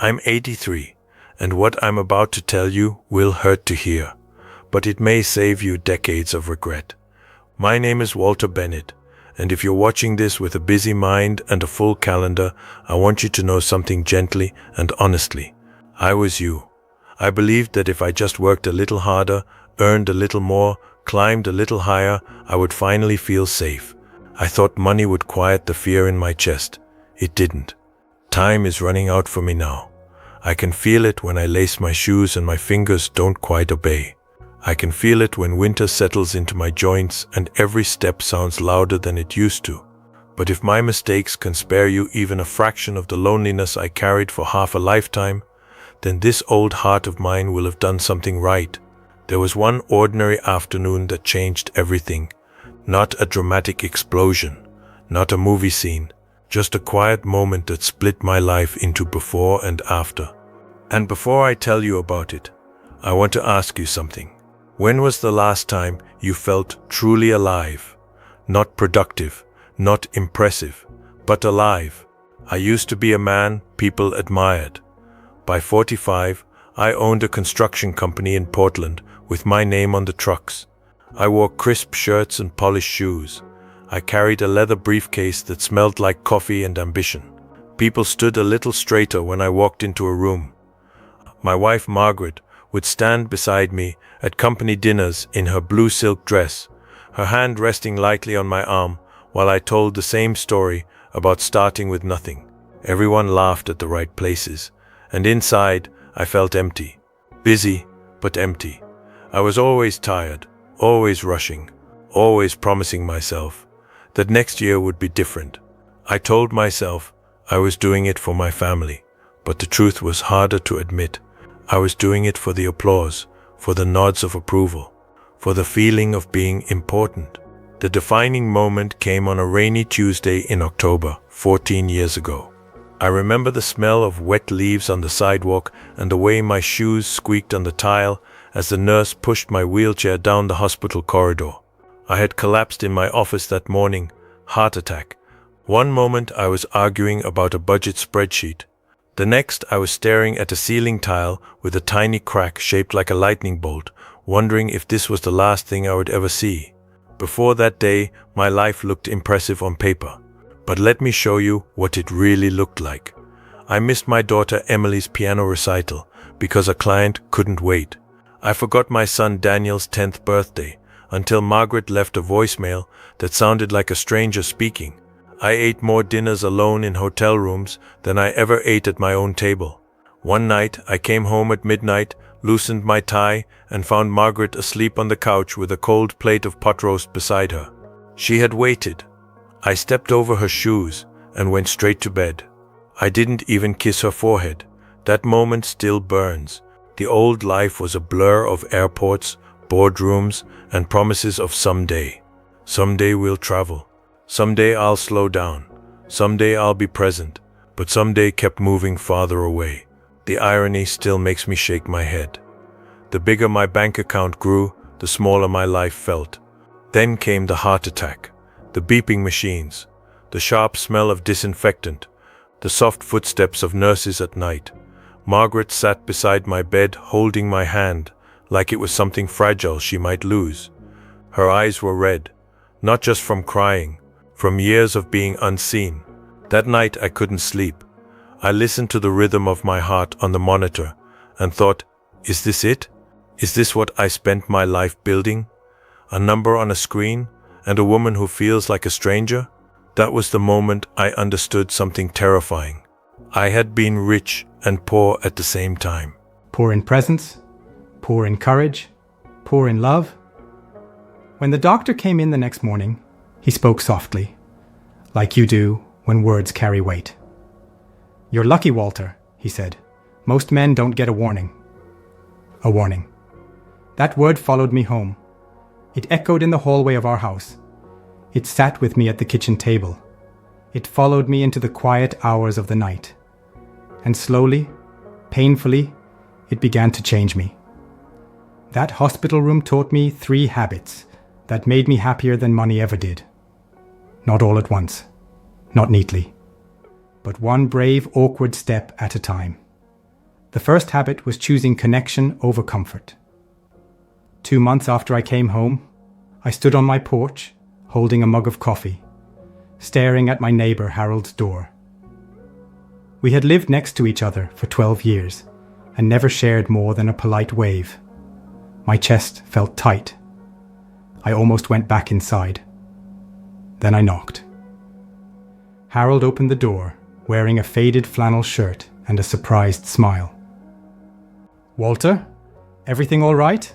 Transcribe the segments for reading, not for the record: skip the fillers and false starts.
I'm 83, and what I'm about to tell you will hurt to hear, but it may save you decades of regret. My name is Walter Bennett, and if you're watching this with a busy mind and a full calendar, I want you to know something gently and honestly. I was you. I believed that if I just worked a little harder, earned a little more, climbed a little higher, I would finally feel safe. I thought money would quiet the fear in my chest. It didn't. Time is running out for me now. I can feel it when I lace my shoes and my fingers don't quite obey. I can feel it when winter settles into my joints and every step sounds louder than it used to. But if my mistakes can spare you even a fraction of the loneliness I carried for half a lifetime, then this old heart of mine will have done something right. There was one ordinary afternoon that changed everything. Not a dramatic explosion, not a movie scene, just a quiet moment that split my life into before and after. And before I tell you about it, I want to ask you something. When was the last time you felt truly alive? Not productive, not impressive, but alive. I used to be a man people admired. By 45, I owned a construction company in Portland with my name on the trucks. I wore crisp shirts and polished shoes. I carried a leather briefcase that smelled like coffee and ambition. People stood a little straighter when I walked into a room. My wife Margaret would stand beside me at company dinners in her blue silk dress, her hand resting lightly on my arm while I told the same story about starting with nothing. Everyone laughed at the right places, and inside I felt empty. Busy, but empty. I was always tired, always rushing, always promising myself that next year would be different. I told myself I was doing it for my family, but the truth was harder to admit. I was doing it for the applause, for the nods of approval, for the feeling of being important. The defining moment came on a rainy Tuesday in October, 14 years ago. I remember the smell of wet leaves on the sidewalk and the way my shoes squeaked on the tile as the nurse pushed my wheelchair down the hospital corridor. I had collapsed in my office that morning, heart attack. One moment I was arguing about a budget spreadsheet. The next I was staring at a ceiling tile with a tiny crack shaped like a lightning bolt, wondering if this was the last thing I would ever see. Before that day, my life looked impressive on paper. But let me show you what it really looked like. I missed my daughter Emily's piano recital because a client couldn't wait. I forgot my son Daniel's 10th birthday until Margaret left a voicemail that sounded like a stranger speaking. I ate more dinners alone in hotel rooms than I ever ate at my own table. One night, I came home at midnight, loosened my tie, and found Margaret asleep on the couch with a cold plate of pot roast beside her. She had waited. I stepped over her shoes and went straight to bed. I didn't even kiss her forehead. That moment still burns. The old life was a blur of airports, boardrooms, and promises of someday. Someday we'll travel. Someday I'll slow down. Someday I'll be present. But someday kept moving farther away. The irony still makes me shake my head. The bigger my bank account grew, the smaller my life felt. Then came the heart attack, the beeping machines, the sharp smell of disinfectant, the soft footsteps of nurses at night. Margaret sat beside my bed holding my hand like it was something fragile she might lose. Her eyes were red, not just from crying, from years of being unseen. That night I couldn't sleep. I listened to the rhythm of my heart on the monitor and thought, is this it? Is this what I spent my life building? A number on a screen and a woman who feels like a stranger? That was the moment I understood something terrifying. I had been rich and poor at the same time. Poor in presence, poor in courage, poor in love. When the doctor came in the next morning, he spoke softly, like you do when words carry weight. "You're lucky, Walter," he said. "Most men don't get a warning." A warning. That word followed me home. It echoed in the hallway of our house. It sat with me at the kitchen table. It followed me into the quiet hours of the night. And slowly, painfully, it began to change me. That hospital room taught me 3 habits that made me happier than money ever did. Not all at once, not neatly, but one brave, awkward step at a time. The first habit was choosing connection over comfort. 2 months after I came home, I stood on my porch, holding a mug of coffee, staring at my neighbor Harold's door. We had lived next to each other for 12 years and never shared more than a polite wave. My chest felt tight. I almost went back inside. Then I knocked. Harold opened the door, wearing a faded flannel shirt and a surprised smile. "Walter, everything all right?"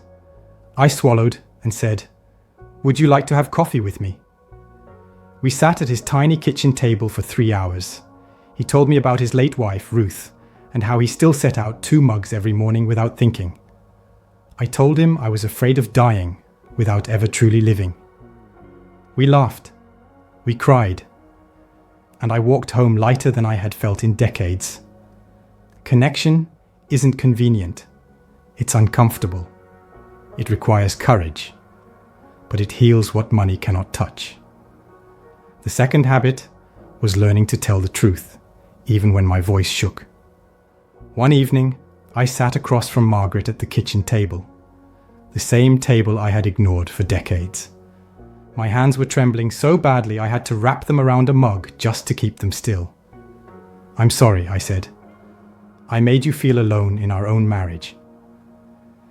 I swallowed and said, "Would you like to have coffee with me?" We sat at his tiny kitchen table for 3 hours. He told me about his late wife, Ruth, and how he still set out 2 mugs every morning without thinking. I told him I was afraid of dying without ever truly living. We laughed. We cried. And I walked home lighter than I had felt in decades. Connection isn't convenient. It's uncomfortable. It requires courage. But it heals what money cannot touch. The second habit was learning to tell the truth, even when my voice shook. One evening, I sat across from Margaret at the kitchen table, the same table I had ignored for decades. My hands were trembling so badly I had to wrap them around a mug just to keep them still. "I'm sorry," I said. "I made you feel alone in our own marriage."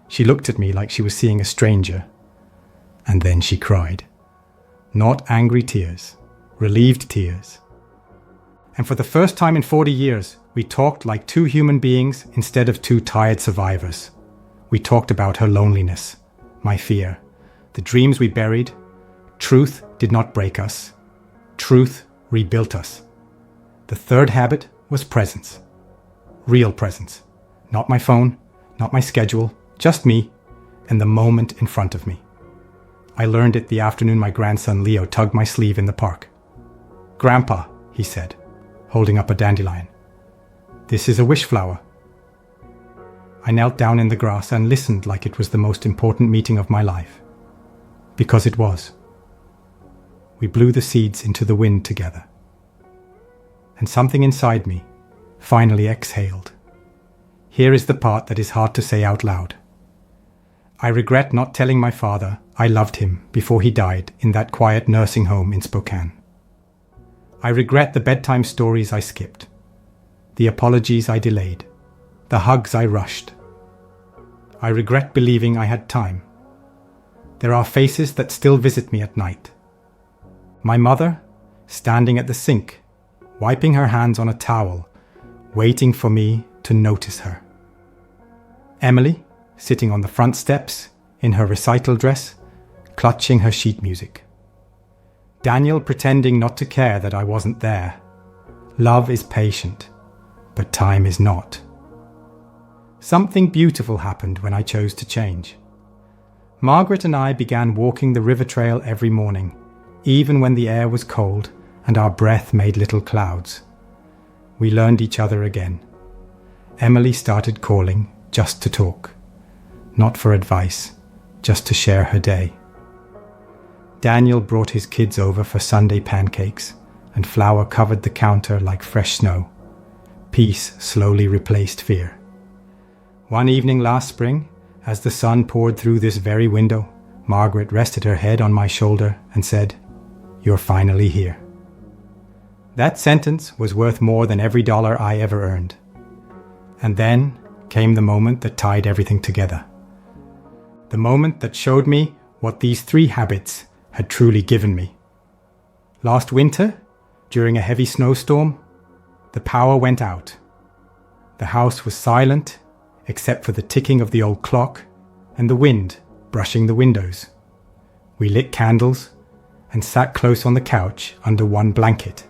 She looked at me like she was seeing a stranger, and then she cried. Not angry tears, relieved tears. And for the first time in 40 years, we talked like 2 human beings instead of 2 tired survivors. We talked about her loneliness, my fear, the dreams we buried. Truth did not break us. Truth rebuilt us. The third habit was presence. Real presence. Not my phone, not my schedule, just me and the moment in front of me. I learned it the afternoon my grandson Leo tugged my sleeve in the park. "Grandpa," he said, holding up a dandelion. "This is a wish flower." I knelt down in the grass and listened like it was the most important meeting of my life. Because it was. We blew the seeds into the wind together. And something inside me finally exhaled. Here is the part that is hard to say out loud. I regret not telling my father I loved him before he died in that quiet nursing home in Spokane. I regret the bedtime stories I skipped, the apologies I delayed, the hugs I rushed. I regret believing I had time. There are faces that still visit me at night. My mother, standing at the sink, wiping her hands on a towel, waiting for me to notice her. Emily, sitting on the front steps, in her recital dress, clutching her sheet music. Daniel pretending not to care that I wasn't there. Love is patient, but time is not. Something beautiful happened when I chose to change. Margaret and I began walking the river trail every morning, even when the air was cold and our breath made little clouds. We learned each other again. Emily started calling just to talk, not for advice, just to share her day. Daniel brought his kids over for Sunday pancakes, and flour covered the counter like fresh snow. Peace slowly replaced fear. One evening last spring, as the sun poured through this very window, Margaret rested her head on my shoulder and said, "You're finally here." That sentence was worth more than every dollar I ever earned. And then came the moment that tied everything together. The moment that showed me what these 3 habits had truly given me. Last winter, during a heavy snowstorm, the power went out. The house was silent, except for the ticking of the old clock and the wind brushing the windows. We lit candles and sat close on the couch under one blanket.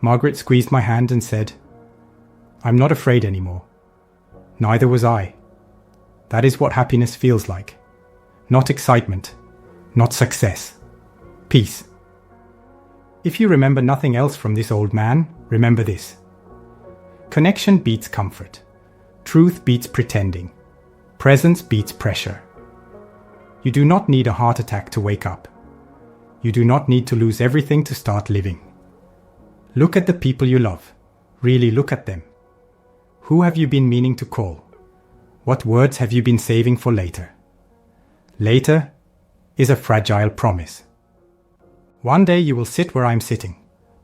Margaret squeezed my hand and said, "I'm not afraid anymore." Neither was I. That is what happiness feels like. Not excitement, not success. Peace. If you remember nothing else from this old man, remember this. Connection beats comfort. Truth beats pretending. Presence beats pressure. You do not need a heart attack to wake up. You do not need to lose everything to start living. Look at the people you love. Really look at them. Who have you been meaning to call? What words have you been saving for later? Later is a fragile promise. One day you will sit where I'm sitting,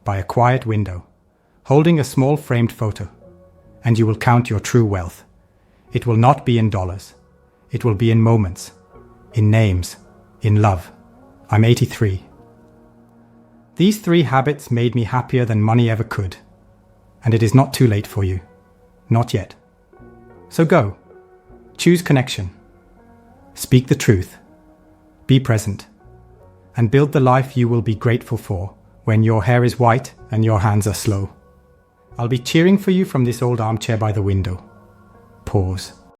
by a quiet window, holding a small framed photo, and you will count your true wealth. It will not be in dollars. It will be in moments, in names, in love. I'm 83. These 3 habits made me happier than money ever could. And it is not too late for you. Not yet. So go. Choose connection. Speak the truth. Be present. And build the life you will be grateful for when your hair is white and your hands are slow. I'll be cheering for you from this old armchair by the window. Pause.